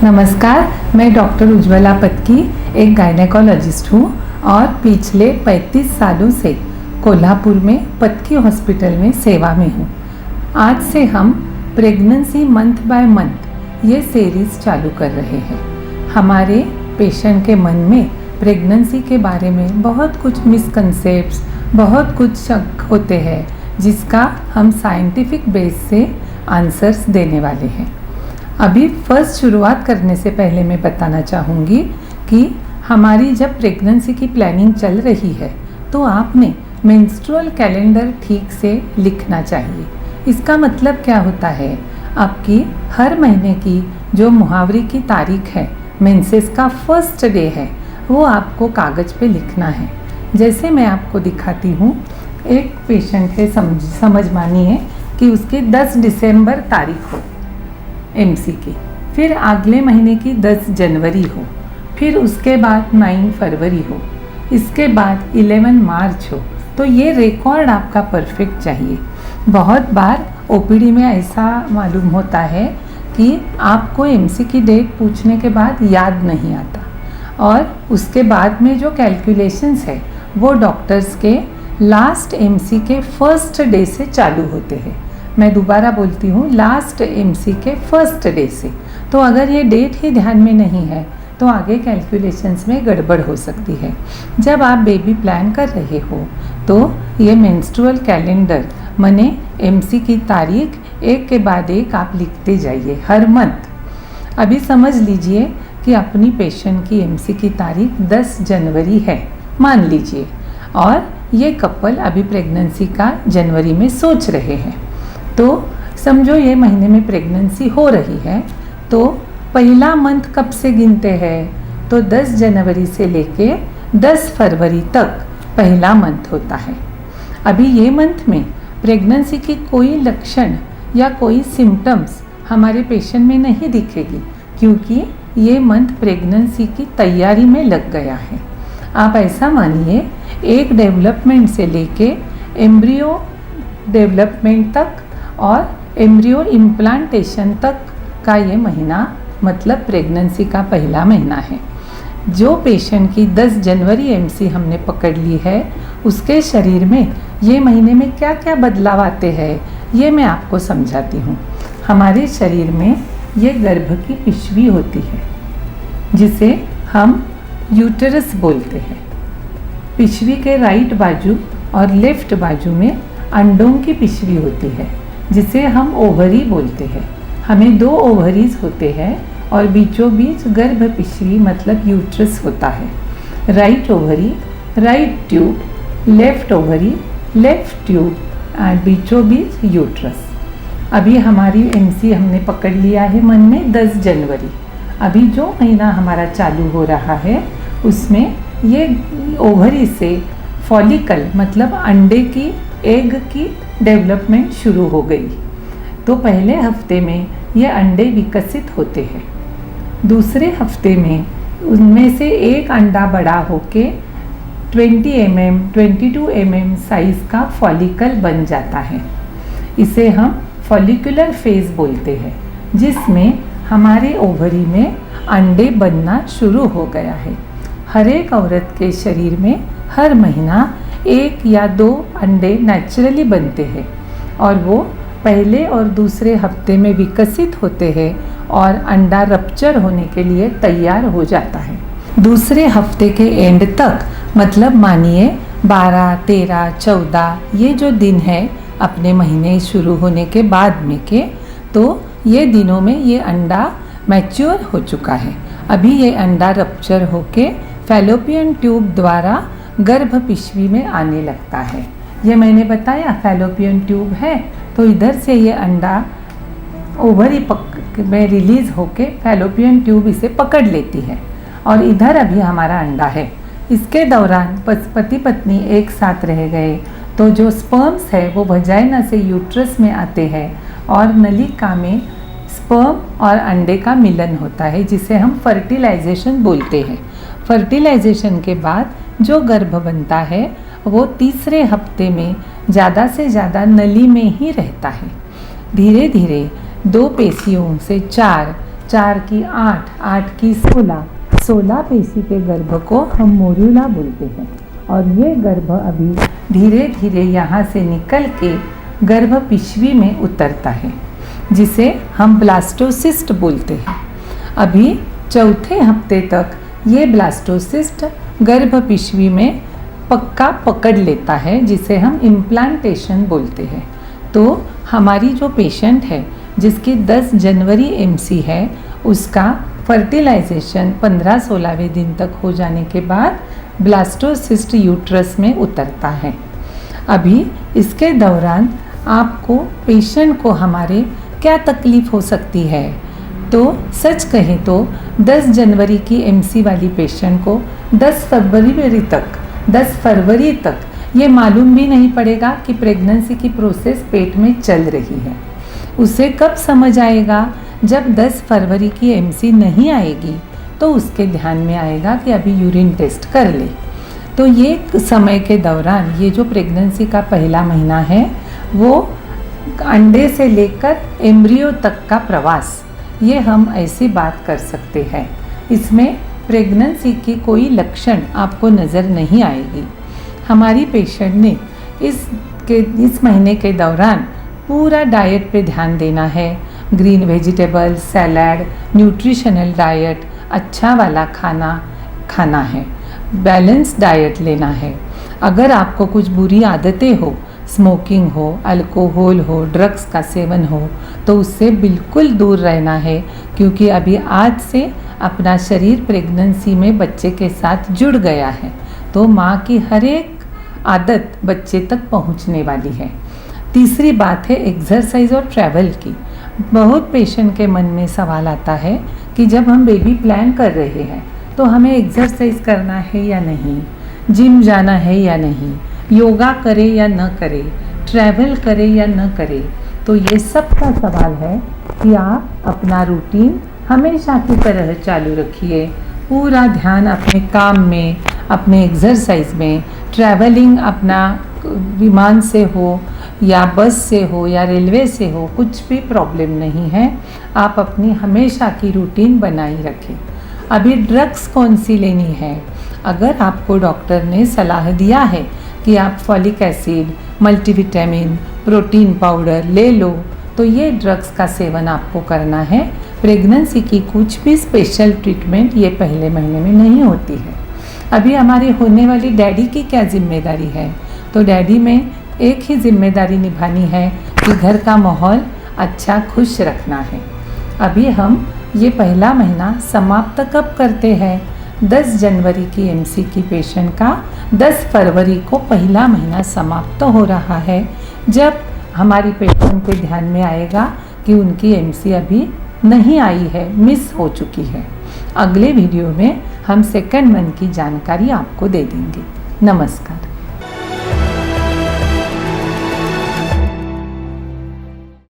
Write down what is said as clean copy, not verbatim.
नमस्कार, मैं डॉक्टर उज्ज्वला पत्की एक गायनेकोलॉजिस्ट हूँ और पिछले 35 सालों से कोल्हापुर में पत्की हॉस्पिटल में सेवा में हूँ। आज से हम प्रेगनेंसी मंथ बाय मंथ ये सीरीज़ चालू कर रहे हैं। हमारे पेशेंट के मन में प्रेगनेंसी के बारे में बहुत कुछ मिसकंसेप्ट्स, बहुत कुछ शक होते हैं, जिसका हम साइंटिफिक बेस से आंसर्स देने वाले हैं। अभी फर्स्ट शुरुआत करने से पहले मैं बताना चाहूँगी कि हमारी जब प्रेगनेंसी की प्लानिंग चल रही है तो आपने मेंस्ट्रुअल कैलेंडर ठीक से लिखना चाहिए। इसका मतलब क्या होता है, आपकी हर महीने की जो मुहावरे की तारीख है, मेंसेस का फर्स्ट डे है, वो आपको कागज़ पे लिखना है। जैसे मैं आपको दिखाती हूँ, एक पेशेंट है, समझ मानिए कि उसकी 10 दिसंबर तारीख हो एमसी की, फिर अगले महीने की 10 जनवरी हो, फिर उसके बाद 9 फरवरी हो, इसके बाद 11 मार्च हो, तो ये रिकॉर्ड आपका परफेक्ट चाहिए। बहुत बार ओपीडी में ऐसा मालूम होता है कि आपको एमसी की डेट पूछने के बाद याद नहीं आता और उसके बाद में जो कैलकुलेशंस है वो डॉक्टर्स के लास्ट एमसी के फर्स्ट डे से चालू होते हैं। मैं दोबारा बोलती हूँ, लास्ट एमसी के फर्स्ट डे से। तो अगर ये डेट ही ध्यान में नहीं है तो आगे कैलकुलेशंस में गड़बड़ हो सकती है। जब आप बेबी प्लान कर रहे हो तो ये मेंस्ट्रुअल कैलेंडर माने एमसी की तारीख एक के बाद एक आप लिखते जाइए हर मंथ। अभी समझ लीजिए कि अपनी पेशेंट की एमसी की तारीख 10 जनवरी है मान लीजिए, और ये कपल अभी प्रेगनेंसी का जनवरी में सोच रहे हैं। तो समझो ये महीने में प्रेगनेंसी हो रही है, तो पहला मंथ कब से गिनते हैं, तो 10 जनवरी से लेके 10 फरवरी तक पहला मंथ होता है। अभी ये मंथ में प्रेगनेंसी की कोई लक्षण या कोई सिम्टम्स हमारे पेशेंट में नहीं दिखेगी, क्योंकि ये मंथ प्रेगनेंसी की तैयारी में लग गया है। आप ऐसा मानिए, एक डेवलपमेंट से लेके एम्ब्रियो डेवलपमेंट तक और एम्ब्रियो इम्प्लांटेशन तक का ये महीना मतलब प्रेगनेंसी का पहला महीना है। जो पेशेंट की 10 जनवरी एमसी हमने पकड़ ली है, उसके शरीर में ये महीने में क्या क्या बदलाव आते हैं ये मैं आपको समझाती हूँ। हमारे शरीर में ये गर्भ की पिशवी होती है जिसे हम यूटेरस बोलते हैं। पिशवी के राइट बाजू और लेफ्ट बाजू में अंडों की पिशवी होती है जिसे हम ओवरी बोलते हैं। हमें 2 ओवरीज होते हैं और बीचों बीच गर्भ पिशवी मतलब यूट्रस होता है। Right ovary, right tube, left ovary, left tube और बीचों बीच यूट्रस। अभी हमारी एमसी हमने पकड़ लिया है मन में 10 जनवरी। अभी जो महीना हमारा चालू हो रहा है उसमें ये ओवरी से फॉलिकल मतलब अंडे की, एग की डेवलपमेंट शुरू हो गई। तो पहले हफ्ते में ये अंडे विकसित होते हैं। दूसरे हफ्ते में उनमें से एक अंडा बड़ा होके 20 mm, 22 mm साइज का फॉलिकल बन जाता है। इसे हम फॉलिकुलर फेज बोलते हैं, जिसमें हमारे ओवरी में अंडे बनना शुरू हो गया है। हर एक औरत के शरीर में हर महीना 1 या 2 अंडे नेचुरली बनते हैं और वो पहले और दूसरे हफ्ते में विकसित होते हैं और अंडा रप्चर होने के लिए तैयार हो जाता है। दूसरे हफ्ते के एंड तक मतलब मानिए 12, 13, 14 ये जो दिन है अपने महीने शुरू होने के बाद में के, तो ये दिनों में ये अंडा मैच्योर हो चुका है। अभी ये अंडा रप्चर होके फैलोपियन ट्यूब द्वारा गर्भ पिशवी में आने लगता है। ये मैंने बताया फैलोपियन ट्यूब है, तो इधर से ये अंडा ओवरी में रिलीज होके फैलोपियन ट्यूब इसे पकड़ लेती है और इधर अभी हमारा अंडा है। इसके दौरान पति पत्नी एक साथ रह गए तो जो स्पर्म्स है वो वजाइना से यूट्रस में आते हैं और नलिका में स्पर्म और अंडे का मिलन होता है, जिसे हम फर्टिलाइजेशन बोलते हैं। फर्टिलाइजेशन के बाद जो गर्भ बनता है वो तीसरे हफ्ते में ज़्यादा से ज़्यादा नली में ही रहता है। धीरे धीरे 2 पेशियों से 4, 4 की 8, 8 की 16, 16 पेशी के गर्भ को हम मोर्यूला बोलते हैं। और ये गर्भ अभी धीरे धीरे यहाँ से निकल के गर्भ पिशवी में उतरता है, जिसे हम ब्लास्टोसिस्ट बोलते हैं। अभी चौथे हफ्ते तक ये ब्लास्टोसिस्ट गर्भ पिशवी में पक्का पकड़ लेता है, जिसे हम इम्प्लांटेशन बोलते हैं। तो हमारी जो पेशेंट है जिसकी 10 जनवरी एमसी है, उसका फर्टिलाइजेशन 15-16वें दिन तक हो जाने के बाद ब्लास्टोसिस्ट यूट्रस में उतरता है। अभी इसके दौरान आपको पेशेंट को हमारे क्या तकलीफ़ हो सकती है, तो सच कहें तो 10 जनवरी की एमसी वाली पेशेंट को 10 फरवरी तक ये मालूम भी नहीं पड़ेगा कि प्रेगनेंसी की प्रोसेस पेट में चल रही है। उसे कब समझ आएगा, जब 10 फरवरी की एमसी नहीं आएगी तो उसके ध्यान में आएगा कि अभी यूरिन टेस्ट कर ले। तो ये समय के दौरान ये जो प्रेगनेंसी का पहला महीना है, वो अंडे से लेकर एम्ब्रियो तक का प्रवास, ये हम ऐसी बात कर सकते हैं। इसमें प्रेगनेंसी की कोई लक्षण आपको नज़र नहीं आएगी। हमारी पेशेंट ने इस महीने के दौरान पूरा डाइट पे ध्यान देना है। Green vegetable, salad, nutritional diet, अच्छा वाला खाना है, बैलेंस डाइट लेना है। अगर आपको कुछ बुरी आदतें हो, स्मोकिंग हो, अल्कोहल हो, ड्रग्स का सेवन हो, तो उससे बिल्कुल दूर रहना है, क्योंकि अभी आज से अपना शरीर प्रेगनेंसी में बच्चे के साथ जुड़ गया है। तो माँ की हर एक आदत बच्चे तक पहुँचने वाली है। तीसरी बात है एक्सरसाइज और ट्रैवल की। बहुत पेशेंट के मन में सवाल आता है कि जब हम बेबी प्लान कर रहे हैं तो हमें एक्सरसाइज करना है या नहीं, जिम जाना है या नहीं, योगा करे या न करे, ट्रैवल करे या न करे। तो ये सब का सवाल है कि आप अपना रूटीन हमेशा की तरह चालू रखिए। पूरा ध्यान अपने काम में, अपने एक्सरसाइज में, ट्रैवलिंग अपना विमान से हो या बस से हो या रेलवे से हो, कुछ भी प्रॉब्लम नहीं है। आप अपनी हमेशा की रूटीन बनाई रखें। अभी ड्रग्स कौन सी लेनी है, अगर आपको डॉक्टर ने सलाह दिया है कि आप folic acid, multivitamin, protein powder ले लो, तो ये ड्रग्स का सेवन आपको करना है। प्रेगनेंसी की कुछ भी स्पेशल ट्रीटमेंट ये पहले महीने में नहीं होती है। अभी हमारे होने वाली डैडी की क्या जिम्मेदारी है, तो डैडी में एक ही जिम्मेदारी निभानी है कि घर का माहौल अच्छा खुश रखना है। अभी हम ये पहला महीना समाप्त कब करते हैं, 10 जनवरी की एमसी की पेशेंट का 10 फरवरी को पहला महीना समाप्त हो रहा है, जब हमारी पेशेंट के ध्यान में आएगा कि उनकी एमसी अभी नहीं आई है, मिस हो चुकी है। अगले वीडियो में हम सेकंड मंथ की जानकारी आपको दे देंगे। नमस्कार।